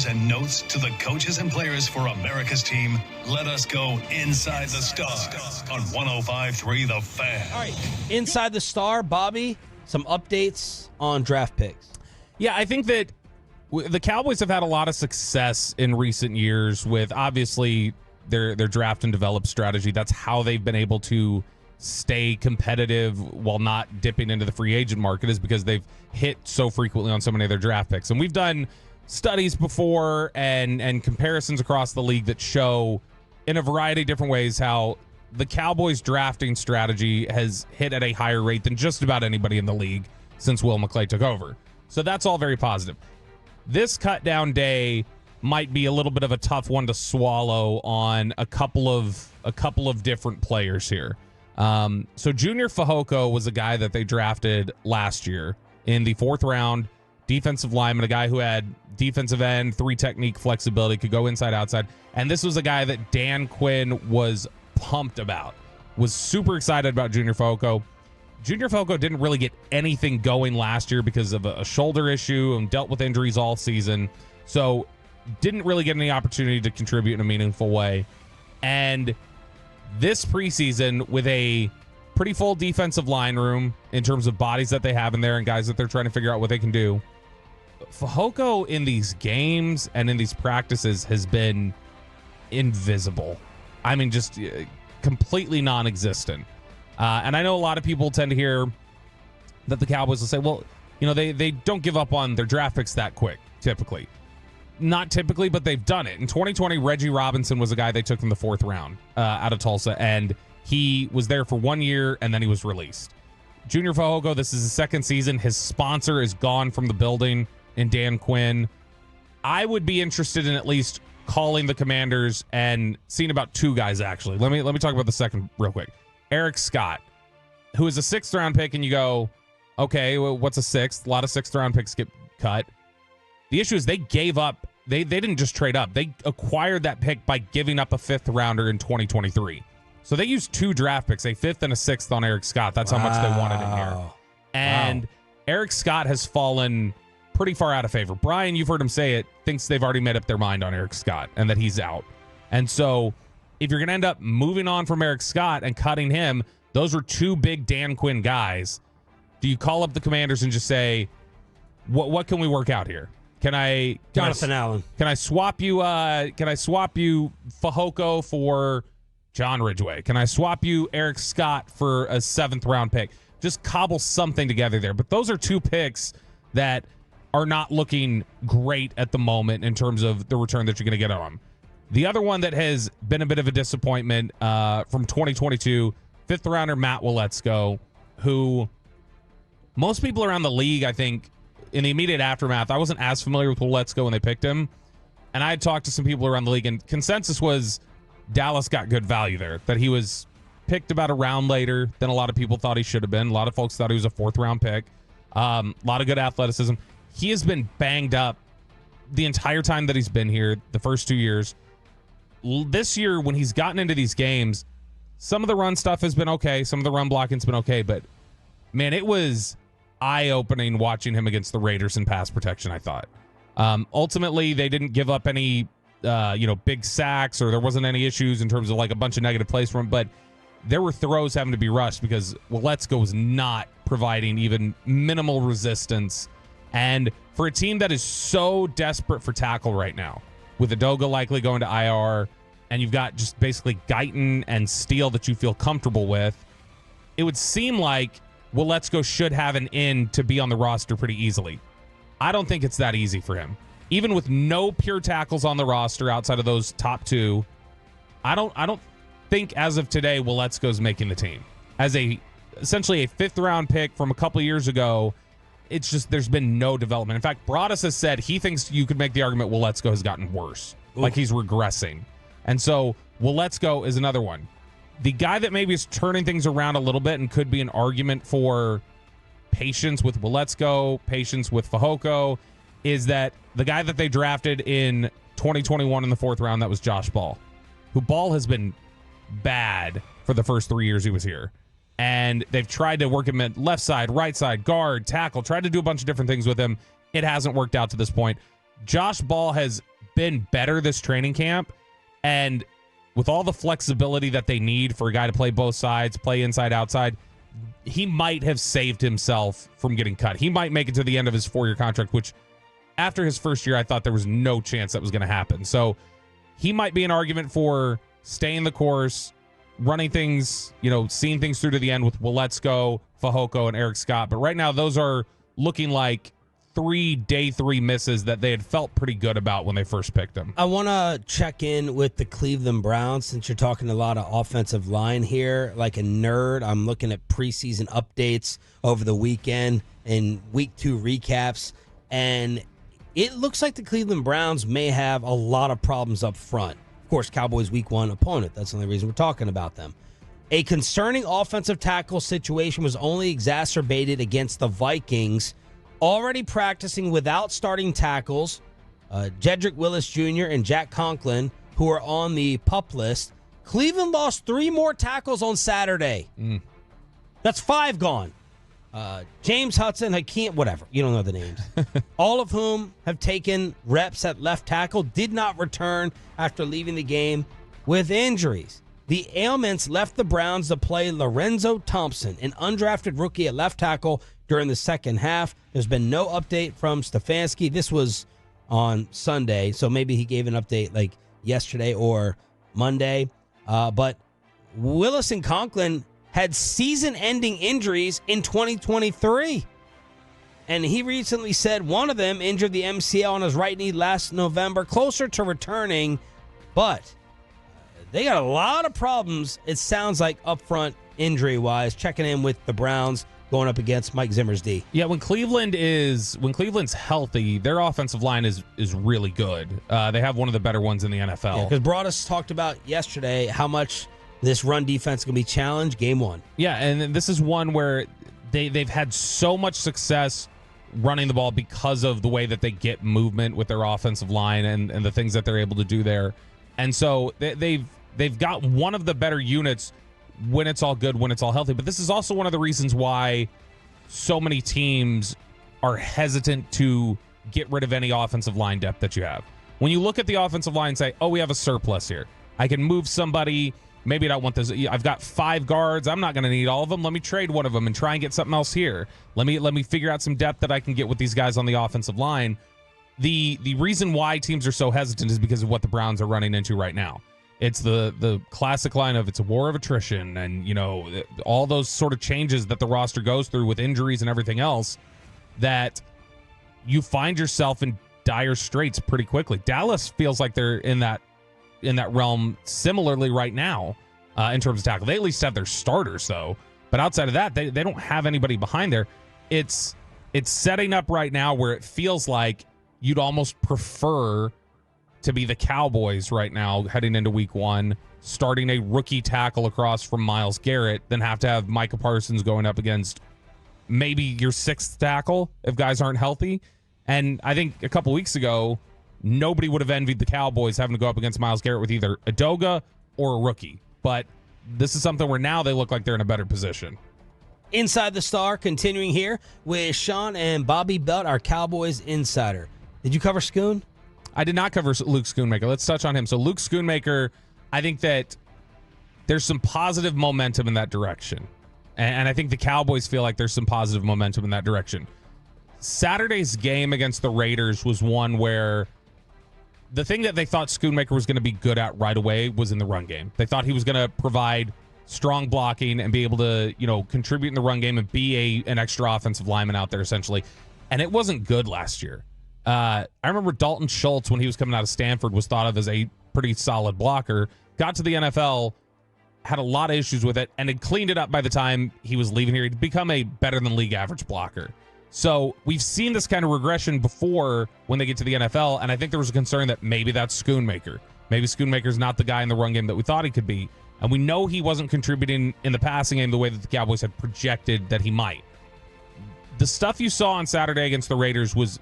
and notes to the coaches and players for America's team. Let us go inside the Star on 105.3 The Fan. All right, inside the Star, Bobby, some updates on draft picks. Yeah, I think that the Cowboys have had a lot of success in recent years with, obviously, their draft and develop strategy. That's how they've been able to stay competitive while not dipping into the free agent market, is because they've hit so frequently on so many of their draft picks. And we've done studies before and comparisons across the league that show in a variety of different ways how the Cowboys drafting strategy has hit at a higher rate than just about anybody in the league since Will McClay took over. So that's all very positive. This cut down day might be a little bit of a tough one to swallow on a couple of different players here. So Junior Fehoko was a guy that they drafted last year in the 4th round, defensive lineman, a guy who had defensive end, 3 technique flexibility, could go inside, outside. And this was a guy that Dan Quinn was pumped about, was super excited about Junior Fehoko. Junior Fehoko didn't really get anything going last year because of a shoulder issue and dealt with injuries all season. So didn't really get any opportunity to contribute in a meaningful way. And this preseason, with a pretty full defensive line room in terms of bodies that they have in there and guys that they're trying to figure out what they can do, Fehoko in these games and in these practices has been invisible. I mean, just completely non-existent. And I know a lot of people tend to hear that the Cowboys will say, well, they don't give up on their draft picks that quick, typically. Not typically, but they've done it. In 2020, Reggie Robinson was a guy they took in the 4th round out of Tulsa, and he was there for 1 year, and then he was released. Junior Fehoko, this is his 2nd season. His sponsor is gone from the building in Dan Quinn. I would be interested in at least calling the Commanders and seeing about 2 guys, actually. Let me talk about the second real quick. Eric Scott, who is a 6th round pick, and you go, okay, well, what's a 6th? A lot of 6th round picks get cut. The issue is they gave up. They didn't just trade up. They acquired that pick by giving up a 5th rounder in 2023. So they used 2 draft picks, a 5th and a 6th on Eric Scott. That's how much they wanted him here. And Eric Scott has fallen pretty far out of favor. Brian, you've heard him say it, thinks they've already made up their mind on Eric Scott and that he's out. And so if you're going to end up moving on from Eric Scott and cutting him, those are 2 big Dan Quinn guys. Do you call up the Commanders and just say, what can we work out here? Jonathan Allen. Can I swap you Fehoko for John Ridgeway? Can I swap you Eric Scott for a 7th round pick? Just cobble something together there. But those are 2 picks that are not looking great at the moment in terms of the return that you're going to get on them. The other one that has been a bit of a disappointment from 2022, 5th rounder Matt Waletzko, who most people around the league, I think, in the immediate aftermath, I wasn't as familiar with Waletzko when they picked him. And I had talked to some people around the league, and consensus was Dallas got good value there, that he was picked about a round later than a lot of people thought he should have been. A lot of folks thought he was a 4th round pick. A lot of good athleticism. He has been banged up the entire time that he's been here, the first 2 years. This year, when he's gotten into these games, some of the run stuff has been okay. Some of the run blocking's been okay. But, man, it was eye-opening watching him against the Raiders in pass protection, I thought. Ultimately, they didn't give up any big sacks, or there wasn't any issues in terms of like a bunch of negative plays from him. But there were throws having to be rushed because Waletzko was not providing even minimal resistance. And for a team that is so desperate for tackle right now, with Adoga likely going to IR, and you've got just basically Guyton and Steele that you feel comfortable with, it would seem like Waletzko should have an in to be on the roster pretty easily. I don't think it's that easy for him. Even with no pure tackles on the roster outside of those top 2, I don't think as of today Waletzko's making the team. As essentially a 5th round pick from a couple years ago, it's just there's been no development. In fact, Broadus has said he thinks you could make the argument Waletzko has gotten worse. Ooh. Like he's regressing. And so Waletzko is another one. The guy that maybe is turning things around a little bit and could be an argument for patience with Waletzko, patience with Fehoko, is that the guy that they drafted in 2021 in the 4th round, that was Josh Ball, who Ball has been bad for the first 3 years he was here. And they've tried to work him at left side, right side, guard, tackle, tried to do a bunch of different things with him. It hasn't worked out to this point. Josh Ball has been better this training camp. And with all the flexibility that they need for a guy to play both sides, play inside, outside, he might have saved himself from getting cut. He might make it to the end of his 4-year contract, which after his first year, I thought there was no chance that was going to happen. So he might be an argument for staying the course, running things, seeing things through to the end with Weletsko, Fehoko, and Eric Scott. But right now, those are looking like 3 day 3 misses that they had felt pretty good about when they first picked him. I want to check in with the Cleveland Browns since you're talking a lot of offensive line here. Like a nerd, I'm looking at preseason updates over the weekend and week 2 recaps, and it looks like the Cleveland Browns may have a lot of problems up front. Of course, Cowboys week 1 opponent. That's the only reason we're talking about them. A concerning offensive tackle situation was only exacerbated against the Vikings, already practicing without starting tackles, Jedrick Willis Jr. and Jack Conklin, who are on the PUP list. Cleveland lost 3 more tackles on Saturday. That's 5 gone. James Hudson, Hakeem, whatever. You don't know the names. All of whom have taken reps at left tackle, did not return after leaving the game with injuries. The ailments left the Browns to play Lorenzo Thompson, an undrafted rookie at left tackle, during the second half. There's been no update from Stefanski. This was on Sunday, so maybe he gave an update like yesterday or Monday. But Willis and Conklin had season-ending injuries in 2023. And he recently said one of them injured the MCL on his right knee last November, closer to returning. But they got a lot of problems, it sounds like, up front injury-wise. Checking in with the Browns going up against Mike Zimmer's D. Yeah, when Cleveland's healthy, their offensive line is really good. They have one of the better ones in the NFL. Yeah, because Broadus talked about yesterday how much this run defense is going to be challenged game 1. Yeah, and this is one where they've had so much success running the ball because of the way that they get movement with their offensive line and the things that they're able to do there. And so they've got one of the better units when it's all good, when it's all healthy. But this is also one of the reasons why so many teams are hesitant to get rid of any offensive line depth that you have. When you look at the offensive line and say, oh, we have a surplus here. I can move somebody. Maybe I don't want this. I've got 5 guards. I'm not going to need all of them. Let me trade one of them and try and get something else here. Let me figure out some depth that I can get with these guys on the offensive line. The reason why teams are so hesitant is because of what the Browns are running into right now. It's the classic line of it's a war of attrition and, all those sort of changes that the roster goes through with injuries and everything else, that you find yourself in dire straits pretty quickly. Dallas feels like they're in that realm similarly right now in terms of tackle. They at least have their starters, though. But outside of that, they don't have anybody behind there. It's setting up right now where it feels like you'd almost prefer to be the Cowboys right now heading into week 1, starting a rookie tackle across from Myles Garrett, than have to have Micah Parsons going up against maybe your 6th tackle if guys aren't healthy. And I think a couple weeks ago, nobody would have envied the Cowboys having to go up against Myles Garrett with either Adoga or a rookie. But this is something where now they look like they're in a better position. Inside the Star, continuing here with Sean and Bobby Belt, our Cowboys insider. Did you cover Schoon? I did not cover Luke Schoonmaker. Let's touch on him. So Luke Schoonmaker, I think that there's some positive momentum in that direction. And I think the Cowboys feel like there's some positive momentum in that direction. Saturday's game against the Raiders was one where the thing that they thought Schoonmaker was going to be good at right away was in the run game. They thought he was going to provide strong blocking and be able to, contribute in the run game and be an extra offensive lineman out there, essentially. And it wasn't good last year. I remember Dalton Schultz, when he was coming out of Stanford, was thought of as a pretty solid blocker. Got to the NFL, had a lot of issues with it, and had cleaned it up by the time he was leaving here. He'd become a better-than-league average blocker. So we've seen this kind of regression before when they get to the NFL, and I think there was a concern that maybe that's Schoonmaker. Maybe Schoonmaker's not the guy in the run game that we thought he could be. And we know he wasn't contributing in the passing game the way that the Cowboys had projected that he might. The stuff you saw on Saturday against the Raiders was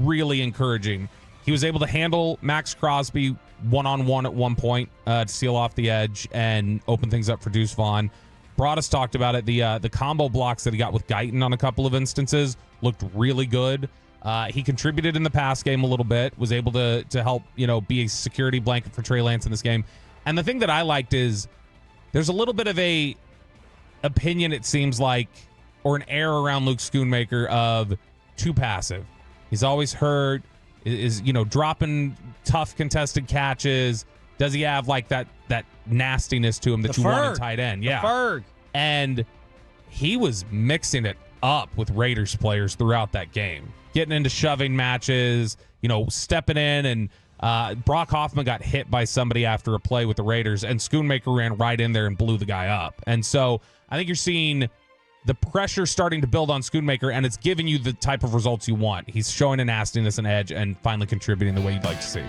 really encouraging. He was able to handle Max Crosby one-on-one at one point to seal off the edge and open things up for Deuce Vaughn. Broadus talked about it. The combo blocks that he got with Guyton on a couple of instances looked really good. He contributed in the pass game a little bit, was able to help, be a security blanket for Trey Lance in this game. And the thing that I liked is there's a little bit of a opinion, it seems like, or an air around Luke Schoonmaker of too passive. He's always hurt, is dropping tough contested catches. Does he have like that nastiness to him that you want in tight end? Yeah. Ferg. And he was mixing it up with Raiders players throughout that game, getting into shoving matches, stepping in, and Brock Hoffman got hit by somebody after a play with the Raiders, and Schoonmaker ran right in there and blew the guy up. And so I think you're seeing the pressure starting to build on Schoonmaker, and it's giving you the type of results you want. He's showing a nastiness and edge and finally contributing the way you'd like to see.